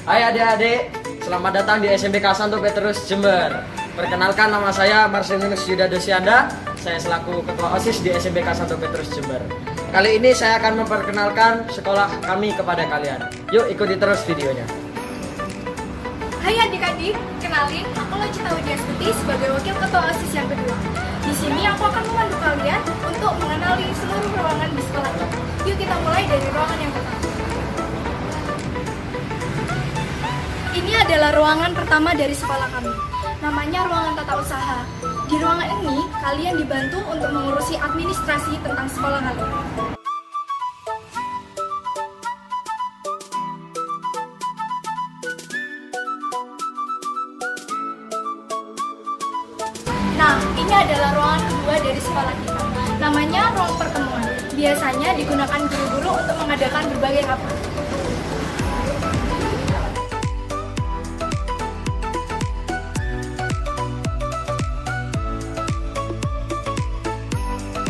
Hai adik-adik, selamat datang di SMPK Santo Petrus Jember. Perkenalkan, nama saya Marcelinus Yuda Dosianda. Saya selaku Ketua OSIS di SMPK Santo Petrus Jember. Kali ini saya akan memperkenalkan sekolah kami kepada kalian. Yuk ikuti terus videonya. Hai adik-adik, kenalin, aku Locita Widyastuti sebagai Wakil Ketua OSIS yang kedua. Di sini aku akan memandu kalian untuk mengenali seluruh ruangan di sekolah kita. Yuk kita mulai dari ruangan yang pertama. Ini adalah ruangan pertama dari sekolah kami. Namanya ruangan tata usaha. Di ruangan ini, kalian dibantu untuk mengurusi administrasi tentang sekolah kalian. Nah, ini adalah ruangan kedua dari sekolah kita. Namanya ruang pertemuan. Biasanya digunakan guru-guru untuk mengadakan berbagai rapat.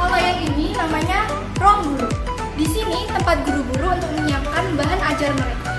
Kalau yang ini namanya ruang guru. Di sini tempat guru-guru untuk menyiapkan bahan ajar mereka.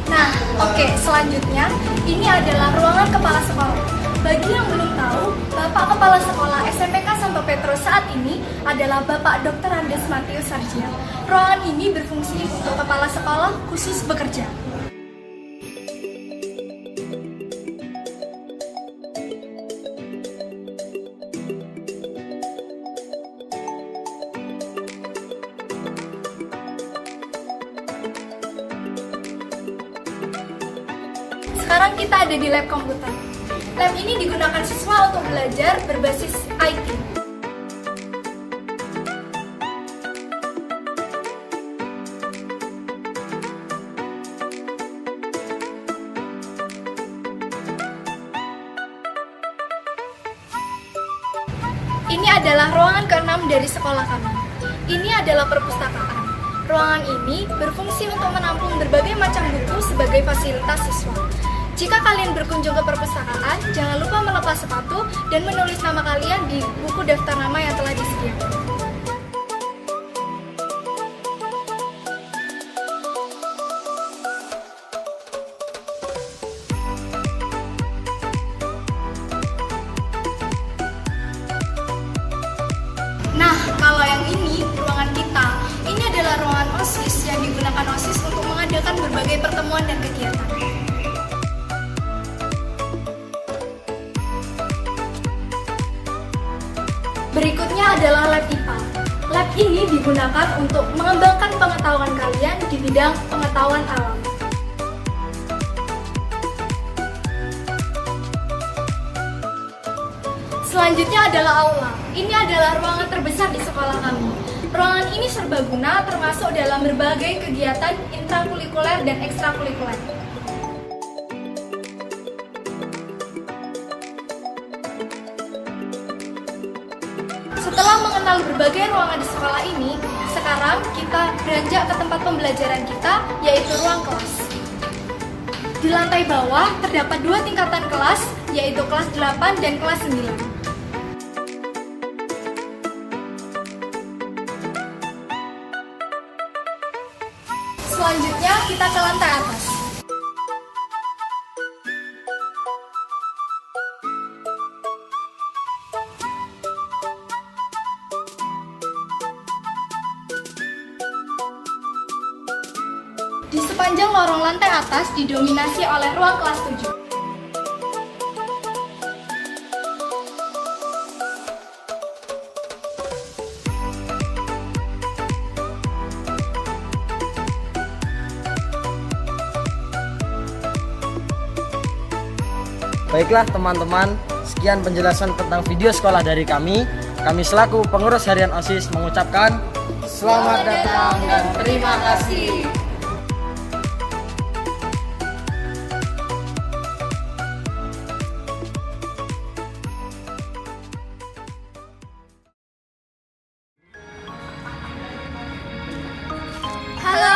Nah, oke, selanjutnya ini adalah ruangan kepala sekolah. Bagi yang belum tahu, Bapak Kepala Sekolah SMPK Santo Petrus saat ini adalah Bapak Dr. Andes Matius Sarjia. Ruangan ini berfungsi untuk kepala sekolah khusus bekerja. Sekarang kita ada di lab komputer. Lab ini digunakan siswa untuk belajar berbasis IT. Ini adalah ruangan ke-6 dari sekolah kami. Ini adalah perpustakaan. Ruangan ini berfungsi untuk menampung berbagai macam buku sebagai fasilitas siswa. Jika kalian berkunjung ke perpustakaan, jangan lupa melepas sepatu dan menulis nama kalian di buku daftar nama yang telah disediakan. Nah, kalau yang ini, ruangan kita. Ini adalah ruangan OSIS yang digunakan OSIS untuk mengadakan berbagai pertemuan dan kegiatan. Berikutnya adalah lab IPA. Lab ini digunakan untuk mengembangkan pengetahuan kalian di bidang pengetahuan alam. Selanjutnya adalah aula. Ini adalah ruangan terbesar di sekolah kami. Ruangan ini serbaguna termasuk dalam berbagai kegiatan intrakurikuler dan ekstrakurikuler. Setelah mengenal berbagai ruangan di sekolah ini, sekarang kita beranjak ke tempat pembelajaran kita, yaitu ruang kelas. Di lantai bawah terdapat 2 tingkatan kelas, yaitu kelas 8 dan kelas 9. Selanjutnya kita ke lantai atas. Di sepanjang lorong lantai atas didominasi oleh ruang kelas 7. Baiklah teman-teman, sekian penjelasan tentang video sekolah dari kami. Kami selaku pengurus harian OSIS mengucapkan selamat datang dan terima kasih.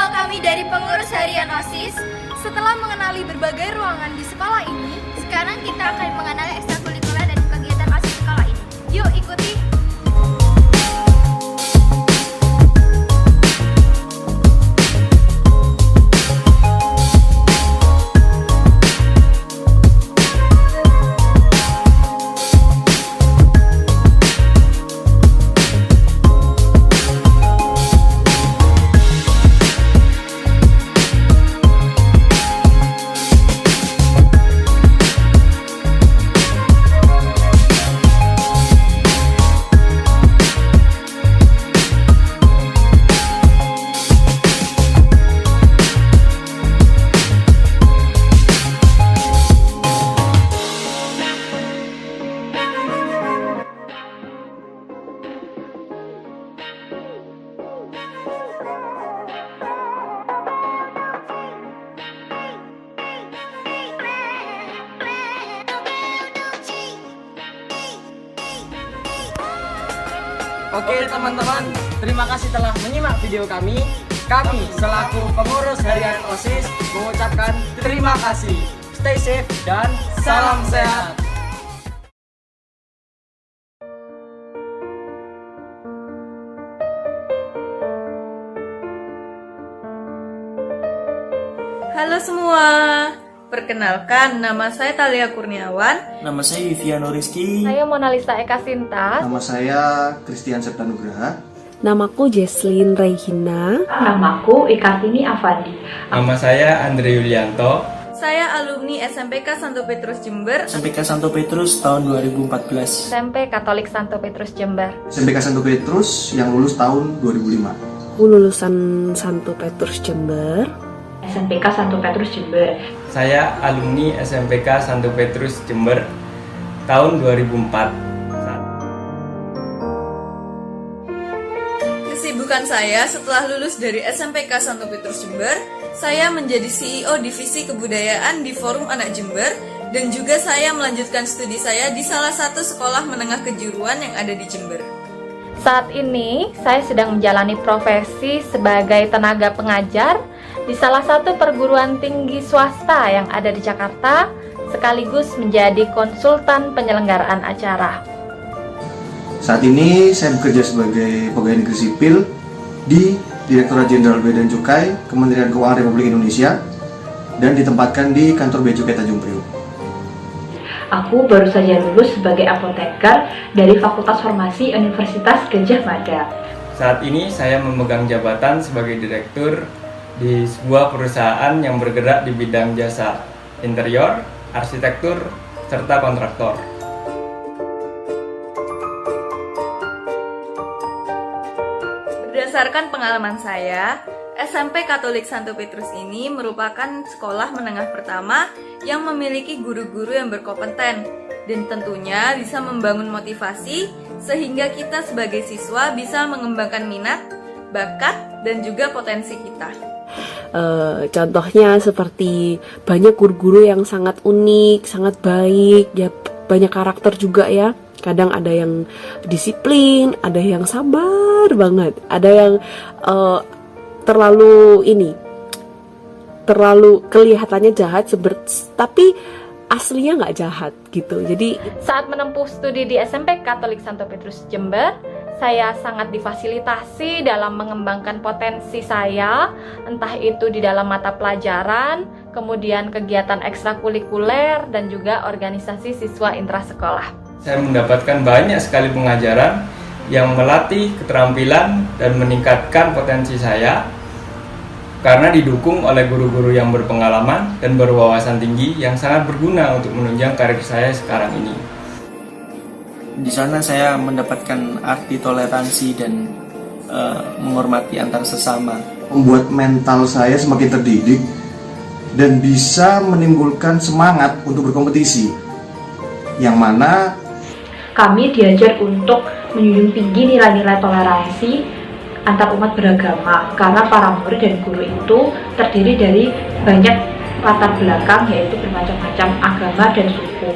Kami dari pengurus harian OSIS, setelah mengenali berbagai ruangan di sekolah ini, Sekarang kita akan mengenal ekstrakurikuler dan kegiatan OSIS sekolah ini. Yuk ikuti! Oke teman-teman, terima kasih telah menyimak video kami. Kami selaku pengurus harian OSIS mengucapkan terima kasih. Stay safe dan salam sehat. Halo semua, perkenalkan nama saya Thalia Kurniawan. Nama saya Viviano Rizky. Saya Monalisa Eka Sinta. Nama saya Christian Septanugraha. Namaku Jesslyn Reihina. Namaku Ikatini Afandi. Nama saya Andre Yulianto. Saya alumni SMPK Santo Petrus Jember. SMPK Santo Petrus tahun 2014. SMP Katolik Santo Petrus Jember. SMPK Santo Petrus yang lulus tahun 2005. Aku lulusan Santo Petrus Jember. SMPK Santo Petrus Jember. Saya alumni SMPK Santo Petrus Jember tahun 2004. Kesibukan saya setelah lulus dari SMPK Santo Petrus Jember, saya menjadi CEO Divisi Kebudayaan di Forum Anak Jember, dan juga saya melanjutkan studi saya di salah satu sekolah menengah kejuruan yang ada di Jember. Saat ini saya sedang menjalani profesi sebagai tenaga pengajar di salah satu perguruan tinggi swasta yang ada di Jakarta, sekaligus menjadi konsultan penyelenggaraan acara. Saat ini saya bekerja sebagai pegawai negeri sipil di Direktorat Jenderal Bea dan Cukai Kementerian Keuangan Republik Indonesia dan ditempatkan di kantor Bea Cukai Tanjung Priok. Aku baru saja lulus sebagai apoteker dari Fakultas Farmasi Universitas Gadjah Mada. Saat ini saya memegang jabatan sebagai direktur di sebuah perusahaan yang bergerak di bidang jasa interior, arsitektur, serta kontraktor. Berdasarkan pengalaman saya, SMP Katolik Santo Petrus ini merupakan sekolah menengah pertama yang memiliki guru-guru yang berkompeten dan tentunya bisa membangun motivasi sehingga kita sebagai siswa bisa mengembangkan minat, bakat, dan juga potensi kita. Contohnya seperti banyak guru-guru yang sangat unik, sangat baik, ya banyak karakter juga ya. Kadang ada yang disiplin, ada yang sabar banget, ada yang terlalu kelihatannya jahat, tapi aslinya nggak jahat gitu. Jadi Saat menempuh studi di SMP Katolik Santo Petrus Jember, saya sangat difasilitasi dalam mengembangkan potensi saya, entah itu di dalam mata pelajaran, kemudian kegiatan ekstrakurikuler, dan juga organisasi siswa intrasekolah. Saya mendapatkan banyak sekali pengajaran yang melatih keterampilan dan meningkatkan potensi saya karena didukung oleh guru-guru yang berpengalaman dan berwawasan tinggi yang sangat berguna untuk menunjang karir saya sekarang ini. Di sana saya mendapatkan arti toleransi dan menghormati antar sesama. Membuat mental saya semakin terdidik dan bisa menimbulkan semangat untuk berkompetisi. Yang mana Kami diajar untuk menjunjung tinggi nilai-nilai toleransi antar umat beragama karena para murid dan guru itu terdiri dari banyak latar belakang, yaitu bermacam-macam agama dan suku.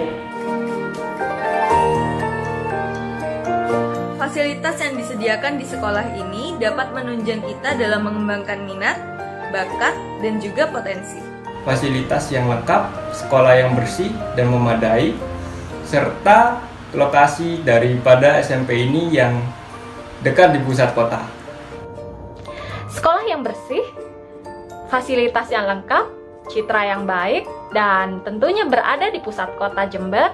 Fasilitas yang disediakan di sekolah ini dapat menunjang kita dalam mengembangkan minat, bakat, dan juga potensi. fasilitas yang lengkap, sekolah yang bersih dan memadai, serta lokasi daripada SMP ini yang dekat di pusat kota. Sekolah yang bersih, fasilitas yang lengkap, citra yang baik, dan tentunya berada di pusat kota Jember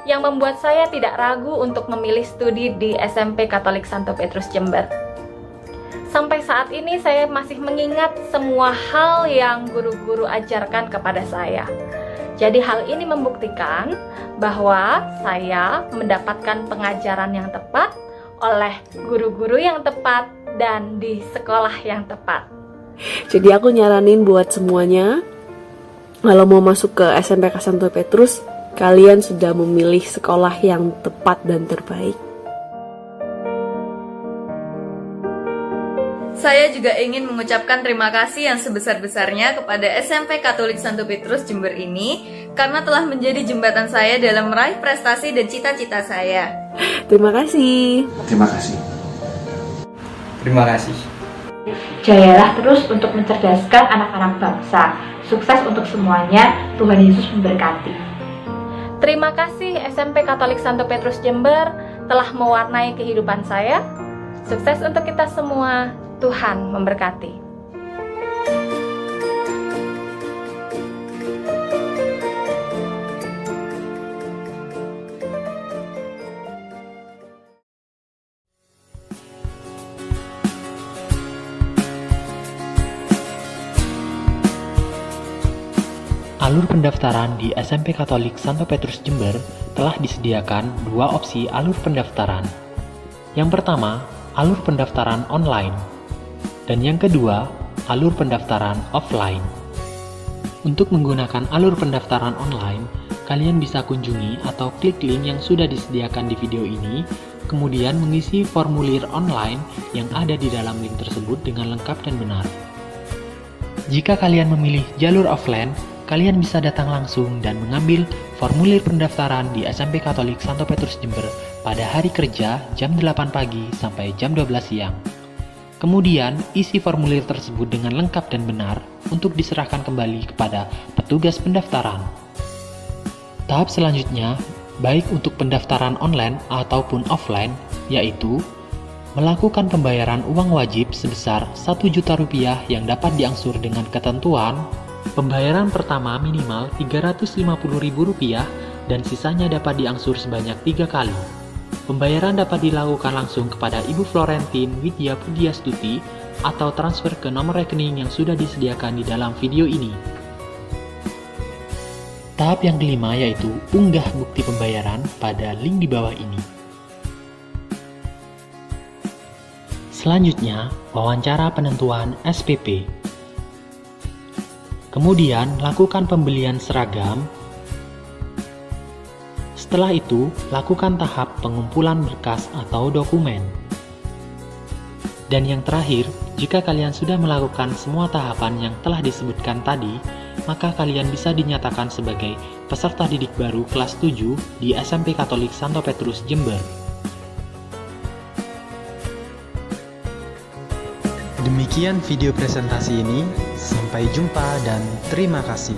yang membuat saya tidak ragu untuk memilih studi di SMP Katolik Santo Petrus Jember. Sampai saat ini saya masih mengingat semua hal yang guru-guru ajarkan kepada saya. Jadi hal ini membuktikan bahwa saya mendapatkan pengajaran yang tepat oleh guru-guru yang tepat dan di sekolah yang tepat. Jadi aku nyaranin buat semuanya, kalau mau masuk ke SMPK Santo Petrus, kalian sudah memilih sekolah yang tepat dan terbaik. Saya juga ingin mengucapkan terima kasih yang sebesar-besarnya kepada SMP Katolik Santo Petrus Jember ini karena telah menjadi jembatan saya dalam meraih prestasi dan cita-cita saya. Terima kasih. Terima kasih. Terima kasih. Jayalah terus untuk mencerdaskan anak-anak bangsa. Sukses untuk semuanya. Tuhan Yesus memberkati. Terima kasih SMP Katolik Santo Petrus Jember telah mewarnai kehidupan saya. Sukses untuk kita semua. Tuhan memberkati. Alur pendaftaran di SMP Katolik Santo Petrus Jember telah disediakan dua opsi alur pendaftaran. Yang pertama, alur pendaftaran online. Dan yang kedua, alur pendaftaran offline. Untuk menggunakan alur pendaftaran online, kalian bisa kunjungi atau klik link yang sudah disediakan di video ini, kemudian mengisi formulir online yang ada di dalam link tersebut dengan lengkap dan benar. Jika kalian memilih jalur offline, kalian bisa datang langsung dan mengambil formulir pendaftaran di SMP Katolik Santo Petrus Jember pada hari kerja jam 8 pagi sampai jam 12 siang. Kemudian, isi formulir tersebut dengan lengkap dan benar untuk diserahkan kembali kepada petugas pendaftaran. Tahap selanjutnya, baik untuk pendaftaran online ataupun offline, yaitu melakukan pembayaran uang wajib sebesar Rp1.000.000 yang dapat diangsur dengan ketentuan pembayaran pertama minimal Rp350.000 dan sisanya dapat diangsur sebanyak 3 kali. Pembayaran dapat dilakukan langsung kepada Ibu Florentin Widya Pudiastuti atau transfer ke nomor rekening yang sudah disediakan di dalam video ini. Tahap yang kelima yaitu unggah bukti pembayaran pada link di bawah ini. Selanjutnya, wawancara penentuan SPP. Kemudian, lakukan pembelian seragam. Setelah itu, lakukan tahap pengumpulan berkas atau dokumen. Dan yang terakhir, jika kalian sudah melakukan semua tahapan yang telah disebutkan tadi, maka kalian bisa dinyatakan sebagai peserta didik baru kelas 7 di SMP Katolik Santo Petrus Jember. Demikian video presentasi ini, sampai jumpa dan terima kasih.